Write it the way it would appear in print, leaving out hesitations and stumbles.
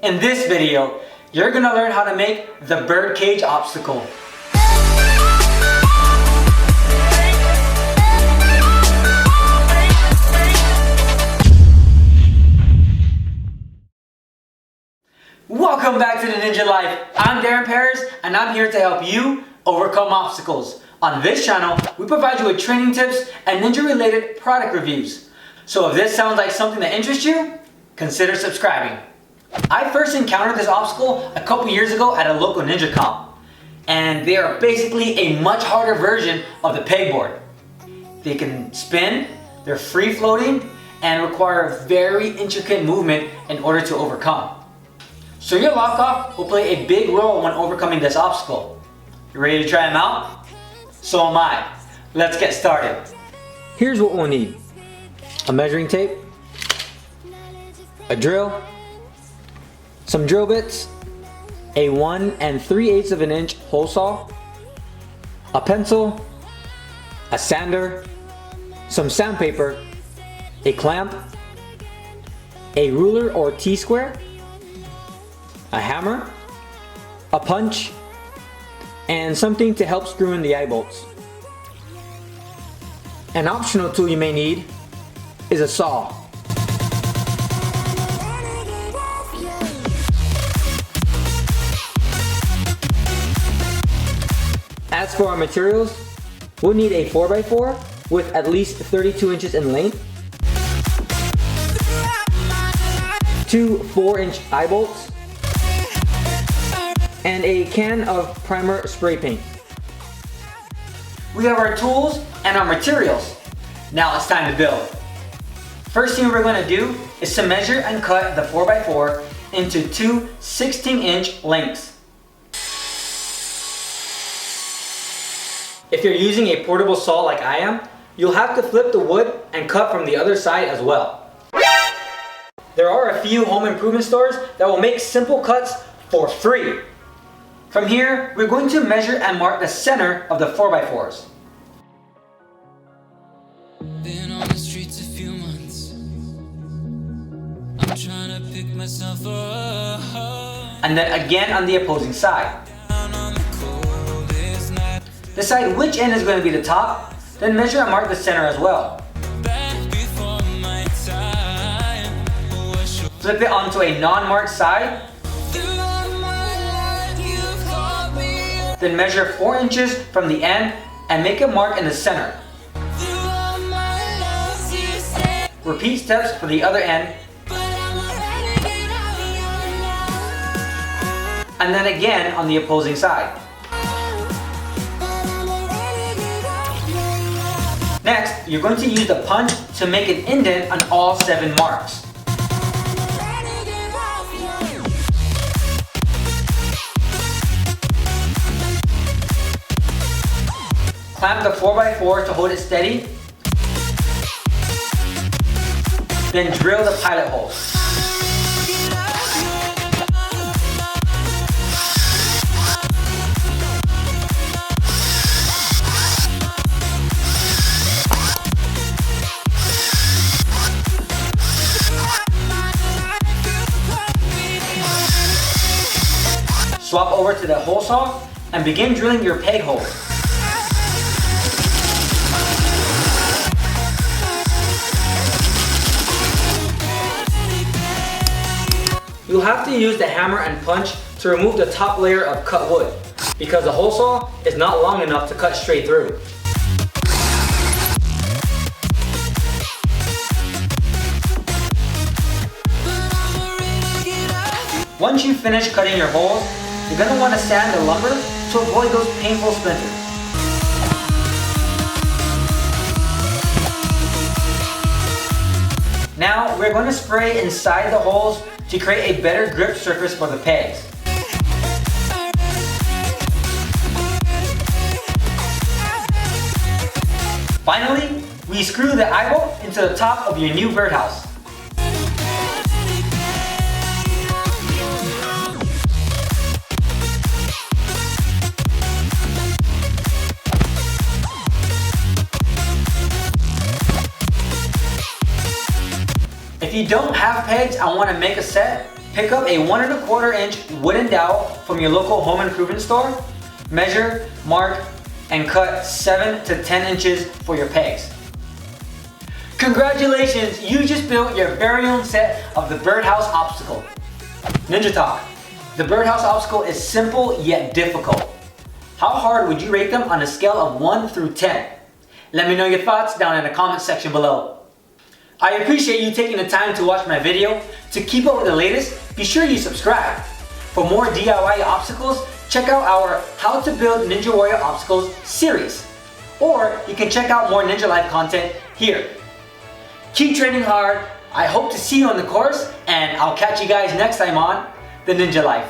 In this video, you're gonna learn how to make the birdcage obstacle. Welcome back to the Ninja Life. I'm Darren Paris and I'm here to help you overcome obstacles. On this channel, we provide you with training tips and ninja related product reviews. So if this sounds like something that interests you, consider subscribing. I first encountered this obstacle a couple years ago at a local ninja comp. And they are basically a much harder version of the pegboard. They can spin, they're free floating, and require very intricate movement in order to overcome. So your lock-off will play a big role when overcoming this obstacle. You ready to try them out? So am I. Let's get started. Here's what we'll need. A measuring tape, a drill, some drill bits, a 1 3/8 inch hole saw, a pencil, a sander, some sandpaper, a clamp, a ruler or T-square, a hammer, a punch, and something to help screw in the eye bolts. An optional tool you may need is a saw. As for our materials, we'll need a 4x4 with at least 32 inches in length, 2 4-inch eye bolts, and a can of primer spray paint. We have our tools and our materials. Now it's time to build. First thing we're going to do is to measure and cut the 4x4 into two 16-inch lengths. If you're using a portable saw like I am, you'll have to flip the wood and cut from the other side as well. There are a few home improvement stores that will make simple cuts for free. From here, we're going to measure and mark the center of the 4x4s. Been on the streets a few months. I'm trying to pick myself up. And then again on the opposing side. Decide which end is going to be the top, then measure and mark the center as well. Flip it onto a non-marked side. Then measure 4 inches from the end and make a mark in the center. Repeat steps for the other end. And then again on the opposing side. Next, you're going to use the punch to make an indent on all 7 marks. Clamp the 4x4 to hold it steady. Then drill the pilot hole. Swap over to the hole saw and begin drilling your peg hole. You'll have to use the hammer and punch to remove the top layer of cut wood because the hole saw is not long enough to cut straight through. Once you finish cutting your holes, you're going to want to sand the lumber to avoid those painful splinters. Now we're going to spray inside the holes to create a better grip surface for the pegs. Finally, we screw the eye bolt into the top of your new birdhouse. If you don't have pegs and want to make a set, Pick up a 1 1/4 inch wooden dowel from your local home improvement store. Measure, mark, and cut 7 to 10 inches for your pegs. Congratulations, you just built your very own set of the birdhouse obstacle. Ninja Talk. The birdhouse obstacle is simple yet difficult. How hard would you rate them on a scale of 1 through 10? Let me know your thoughts down in the comment section below. I appreciate you taking the time to watch my video. To keep up with the latest, be sure you subscribe. For more DIY obstacles, check out our How to Build Ninja Warrior Obstacles series. Or you can check out more Ninja Life content here. Keep training hard. I hope to see you on the course, and I'll catch you guys next time on the Ninja Life.